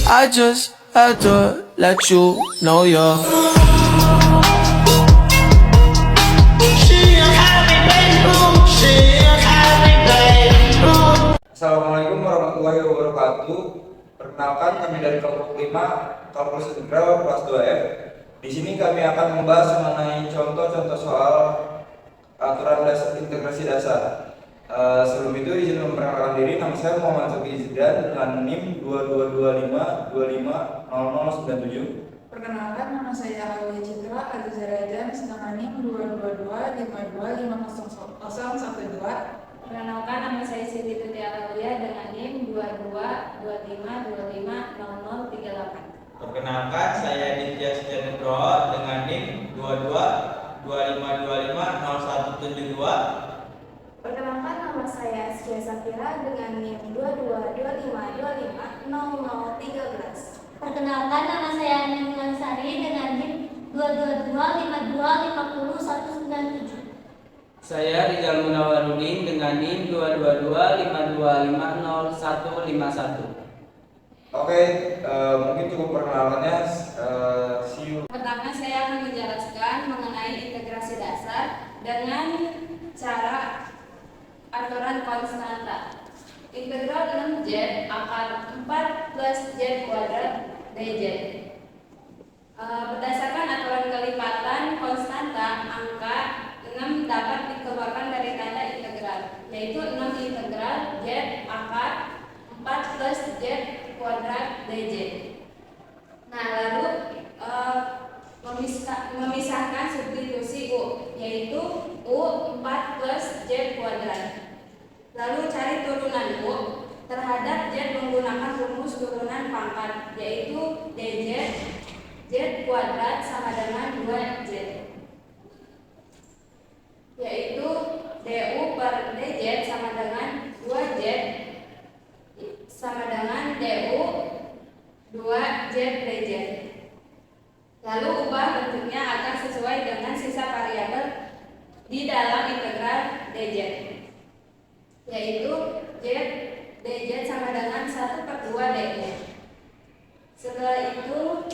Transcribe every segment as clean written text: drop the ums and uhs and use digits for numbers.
I just had to let you know you're. Assalamualaikum warahmatullahi wabarakatuh. Perkenalkan, kami dari kelompok 5 Kalkulus Integral kelas 2F. Di sini kami akan membahas mengenai contoh-contoh soal aturan dasar integrasi dasar. Sebelum itu izin memperkenalkan diri, nama saya Muhammad Sofi Zidane dengan NIM 2225250097. Perkenalkan, nama saya Aulia Citra Aguzarajan dengan NIM 22252500012. Perkenalkan, nama saya Siti Tuti Aulia dengan NIM 2225250038. Perkenalkan, saya Ditya Sejahtera dengan NIM 2225250172. Perkenalkan, nama saya Askia Safira dengan NIM 2225250013. Perkenalkan, nama saya Neng Sari dengan NIM 22252501197. Saya Rizal Munawarudin dengan NIM 22252505151. Oke, mungkin cukup perkenalannya. See you. Pertama, saya akan menjelaskan mengenai integrasi dasar dengan cara aturan konstanta. Integral 6Z akar 4 plus Z kuadrat dz. Berdasarkan aturan kelipatan konstanta, angka 6 dapat dikeluarkan dari tanda integral, yaitu 6 integral Z akar 4 plus Z kuadrat dz. Nah, lalu memisahkan substitusi U, yaitu U 4 plus Z kuadrat. Lalu cari turunan U terhadap Z menggunakan rumus turunan pangkat, yaitu dz Z kuadrat sama dengan 2Z, yaitu du per dz sama dengan 2Z sama dengan du 2Z dz. Lalu ubah bentuknya agar sesuai dengan sisa variabel di dalam integral dz, yaitu Z dz sama dengan 1/2 du. Setelah itu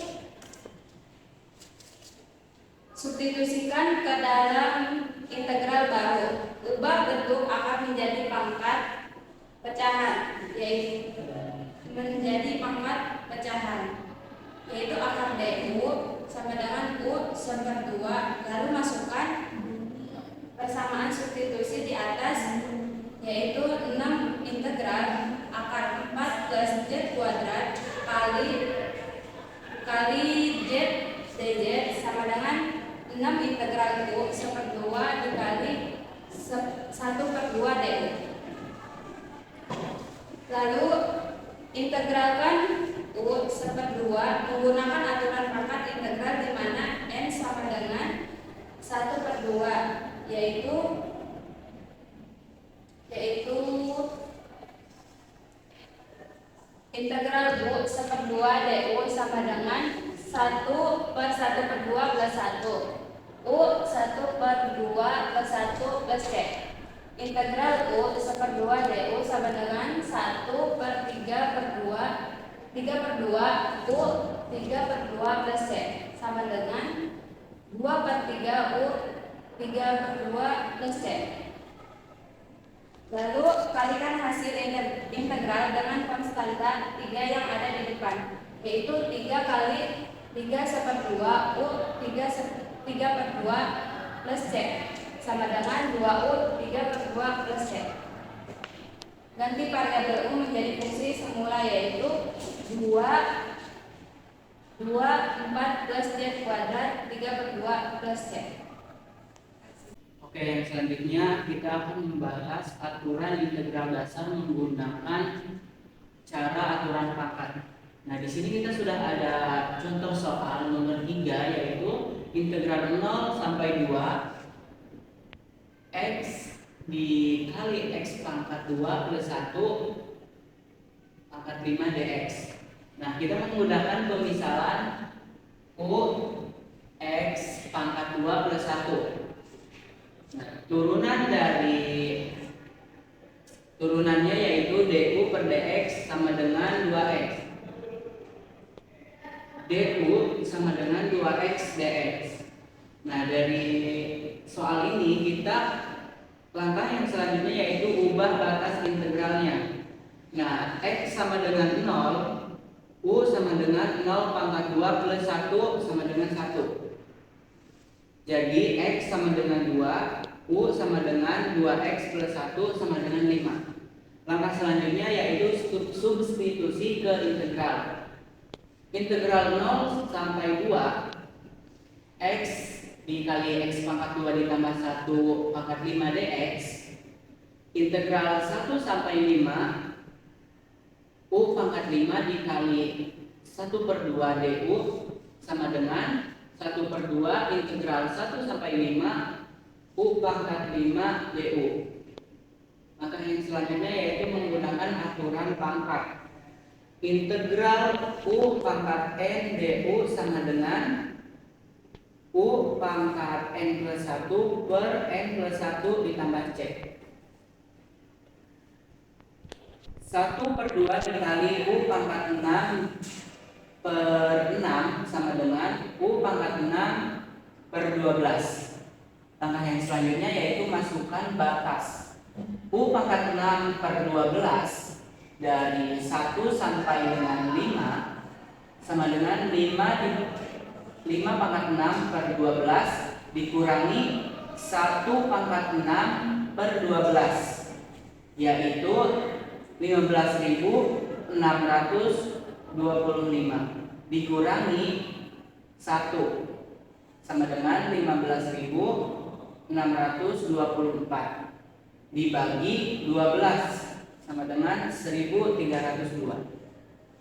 substitusikan ke dalam integral baru. Ubah bentuk akar menjadi pangkat pecahan, yaitu menjadi pangkat pecahan, yaitu akar du sama dengan U 1/2. Lalu masukkan persamaan substitusi di atas, yaitu 6 integral akar 4 plus Z kuadrat kali Z dz sama dengan 6 integral U 1/2 dikali 1/2 du. Lalu integralkan U 1/2 menggunakan aturan pangkat integral di mana n sama dengan 1/2, yaitu integral U 1/2 du sama dengan 1/1/2 plus 1 U 1/2 plus 1 plus C. Integral U 1/2 du sama dengan 1/3/2 U 3/2 plus C sama dengan 2/3 U 3/2 plus C. Lalu kalikan hasil integral dengan konstanta 3 yang ada di depan, yaitu 3 kali 3/2 U 3/2 plus C sama dengan 2U 3/2 plus C. Ganti variabel U menjadi fungsi semula, yaitu 4 plus Z kuadrat 3/2 plus C. Oke, yang selanjutnya kita akan membahas aturan integral dasar menggunakan cara aturan pangkat. Nah, di sini kita sudah ada contoh soal nomor 3, yaitu integral 0 sampai 2 X dikali X pangkat 2 plus 1 pangkat 5 dx. Nah, kita menggunakan pemisalan U X pangkat 2 plus 1. Nah, turunannya yaitu du per dx sama dengan 2x. du sama dengan 2x dx. Nah, dari soal ini kita langkah yang selanjutnya yaitu ubah batas integralnya. Nah, x sama dengan 0, u sama dengan 0 pangkat 2 plus 1 sama dengan 1. Jadi x sama dengan 2, u sama dengan 2x plus 1 sama dengan 5. Langkah selanjutnya yaitu substitusi ke integral. Integral 0 sampai 2 x dikali x pangkat 2 ditambah 1 pangkat 5 dx. Integral 1 sampai 5 u pangkat 5 dikali 1/2 du sama dengan 1/2 integral 1 sampai 5 u pangkat 5 du. Maka yang selanjutnya yaitu menggunakan aturan pangkat. Integral u pangkat n du sama dengan u pangkat n plus 1 per n plus 1 ditambah c. 1/2 dikali u pangkat 6 per 6 sama dengan u pangkat 6 per 12. Langkah yang selanjutnya yaitu masukkan batas. U pangkat 6 per 12 dari 1 sampai dengan 5 sama dengan 5 pangkat 6 per 12 dikurangi 1 pangkat 6 per 12, yaitu 15.625 dikurangi 1 sama dengan 15.624 dibagi 12 sama dengan 1.302.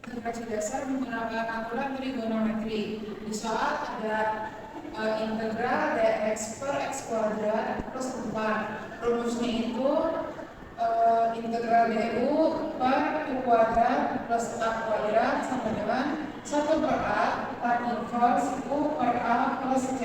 Integrasi dasar menggunakan aturan trigonometri. Di soal ada integral dx per x kuadrat plus 4. Rumusnya itu integral du per u kuadrat plus a kuadrat sama dengan 1/a tan inverse u per a plus c.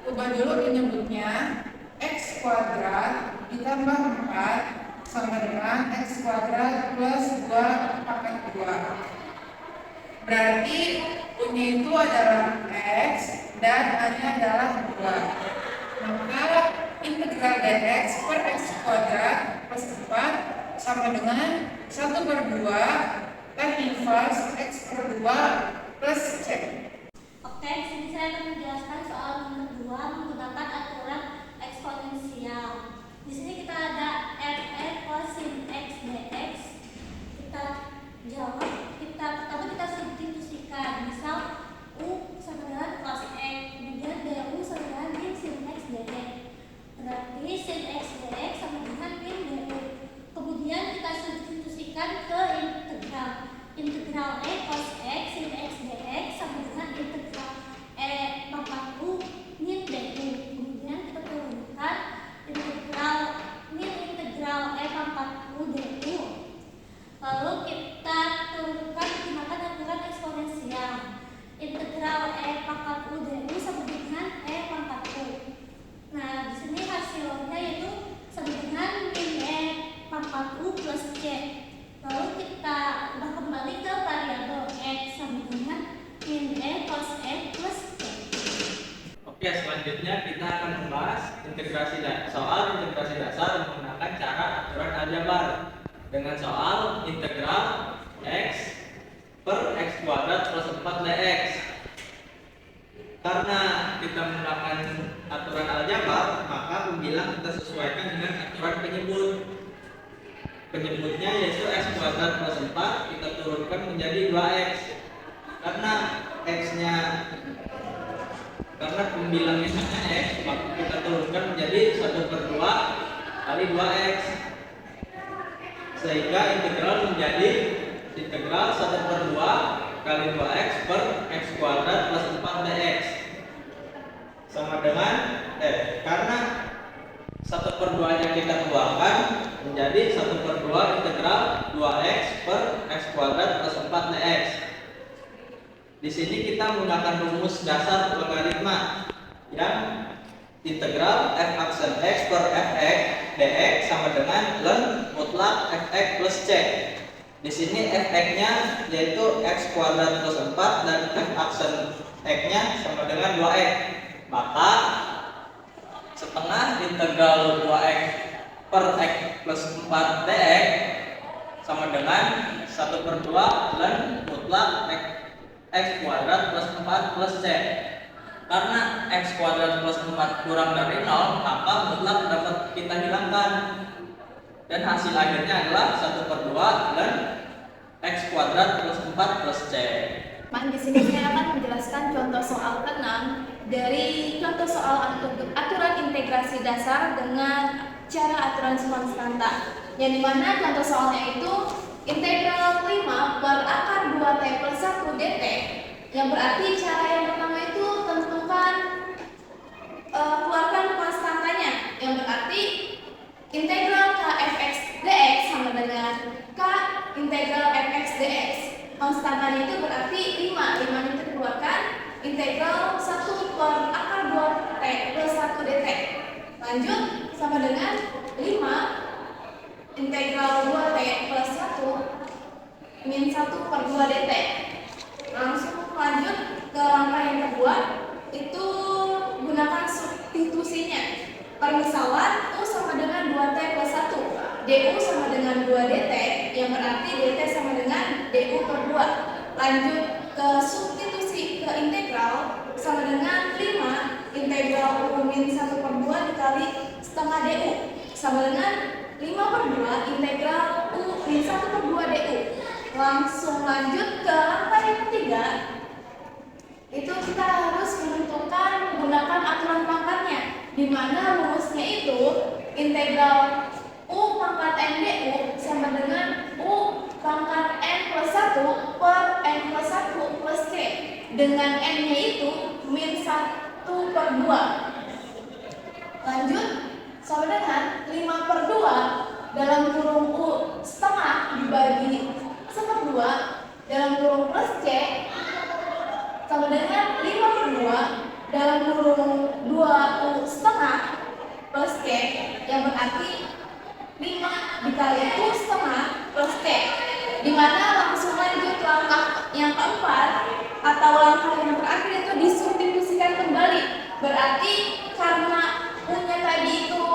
Ubah dulu penyebutnya. X kuadrat ditambah 4 sama dengan x kuadrat plus 2 pangkat 2. Berarti u-nya itu adalah x dan a-nya adalah 2. Maka integral dx per x kuadrat plus 4 sama dengan 1/2 tan inverse x per 2 plus c. Oke, di sini saya akan menjelaskan soal nomor 2 menggunakan aturan eksponensial. Di sini kita ada f cos sin x dx. Kita jawab, pertama kita substitusikan. Misal u sama dengan cos x, kemudian du sama dengan min sin x dx. Berarti sin x dx sama dengan min du. Kemudian kita substitusikan ke integral. Integral e cos x sin x dx sama dengan integral e pangkat u min du. Kemudian kita turunkan integral e pangkat u du. Lalu kita turunkan menggunakan aturan eksponensial. Integral e pangkat u du sama dengan e pangkat u. Nah, di sini hasilnya yaitu sama dengan min e pangkat u plus c. Lalu kita ubah kembali ke variabel x sama dengan min e cos e plus c. Oke, selanjutnya kita akan membahas soal integrasi dasar menggunakan cara aturan aljabar dengan soal integral x per x kuadrat plus 4 dx. Karena kita menggunakan aturan aljabar, maka pembilang kita sesuaikan dengan aturan penyebut. Penyebutnya yaitu x kuadrat plus 4 kita turunkan menjadi 2x. Karena pembilangnya hanya x, maka kita turunkan menjadi 1/2 kali 2x. Sehingga integral menjadi integral 1/2 kali 2x per x kuadrat plus 4 dx. Sama dengan karena 1/2 nya kita keluarkan menjadi 1/2 integral 2x per x kuadrat plus 4 dx. Di sini kita menggunakan rumus dasar logaritma yang integral f aksen x per fx dx sama dengan ln mutlak fx plus c. Di sini f(x)-nya yaitu x kuadrat plus 4 dan f aksen x-nya sama dengan 2x. Maka setengah integral 2x per x plus 4 dx sama dengan 1/2 ln mutlak x kuadrat plus 4 plus c. Karena x kuadrat plus 4 kurang dari 0, maka mutlak dapat kita hilangkan. Dan hasil akhirnya adalah 1/2 ln x kuadrat plus 4 plus c. Di sini saya akan menjelaskan contoh soal ke-6 dari contoh soal aturan integrasi dasar dengan cara aturan konstanta. Yang dimana contoh soalnya itu integral 5 per akar 2t plus 1 dt. Yang berarti cara yang pertama itu tentukan keluarkan konstantanya. Yang berarti integral k fx dx sama dengan k integral fx dx. Konstantanya itu berarti 5 itu dikeluarkan, integral 1 per akar 2t plus 1 dt. Lanjut sama dengan 5 integral 2t plus 1 min 1 per 2 dt. Langsung lanjut ke langkah yang kedua, itu gunakan substitusinya. Permisalan U sama dengan 2t plus 1, du sama dengan 2 dt, yang berarti dt sama dengan du per 2. Lanjut ke substitusi ke integral, sama dengan 5 integral U min 1 per 2 dikali setengah du, sama dengan 5 per 2 integral U min 1 per 2 du. Langsung lanjut ke langkah yang ketiga, itu kita harus menentukan menggunakan aturan pangkatnya, di mana rumusnya itu integral U pangkat n du sama dengan U pangkat n plus 1 per n plus 1 plus c, dengan n-nya itu min 1 per 2. Lanjut sama dengan 5 per 2 dalam kurung U setengah dibagi 1/2 dalam kurung plus c sama dengan 5 per 2 dalam kurung 2U setengah plus C, yang berarti 5 dikali U setengah plus C. Dimana langsung lanjut langkah yang keempat atau langkah yang terakhir itu disubstitusikan kembali. Berarti karena U-nya tadi itu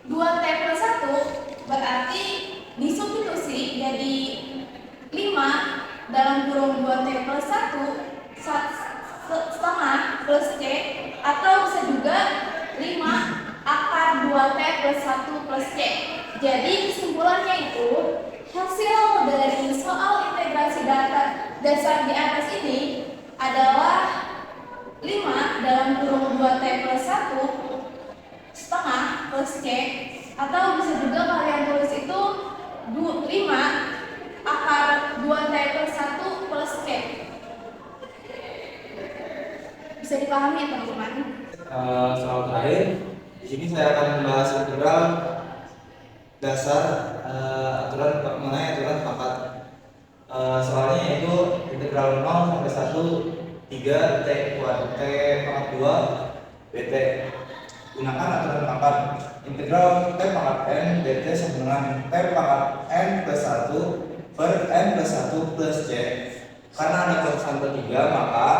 2T plus 1, berarti disubstitusi jadi 5 dalam kurung 2T plus 1 setengah plus C, atau bisa juga 5 akar 2T plus 1 plus C. Jadi kesimpulannya itu hasil dari soal integrasi dasar di atas ini adalah 5 dalam kurung 2T plus 1 setengah plus C, atau bisa juga kalian tulis itu 5 akar 2T plus 1 plus C. Bisa dipahami ya teman-teman? Soal terakhir, di sini saya akan membahas integral dasar aturan mengenai aturan pangkat. Soalnya yaitu integral 0 sampai 1 3 t kuadrat t pangkat 2 dt. Gunakan aturan pangkat. Integral t pangkat n dt sama dengan t pangkat n plus 1 per n plus 1 plus c. Karena ada konstanta 3, maka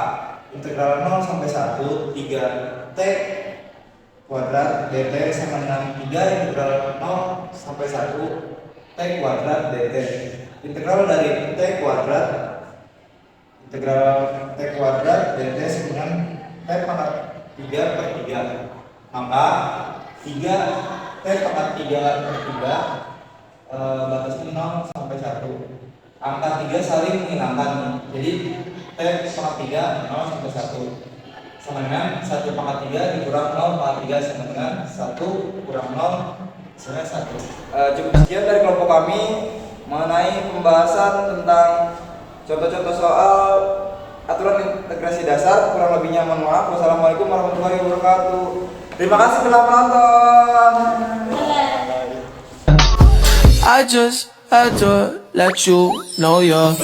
integral 0 sampai 1 3 t kuadrat dt sama dengan 3 integral 0 sampai 1 t kuadrat dt. Integral dari t kuadrat dt sama dengan t pangkat 3 per 3. Maka 3 t pangkat 3 per 3 batasnya 0 sampai 1. Angka 3 saling menghilangkan. Jadi T pangkat 3 0 sampai 1 sama dengan 1 pangkat 3 dikurang 0 pangkat 3 sama dengan 1 kurang 0 sama 1. Cukup sekian dari kelompok kami mengenai pembahasan tentang contoh-contoh soal aturan integrasi dasar. Kurang lebihnya mohon maaf. Wassalamualaikum warahmatullahi wabarakatuh. Terima kasih telah menonton. I just had to let you know you're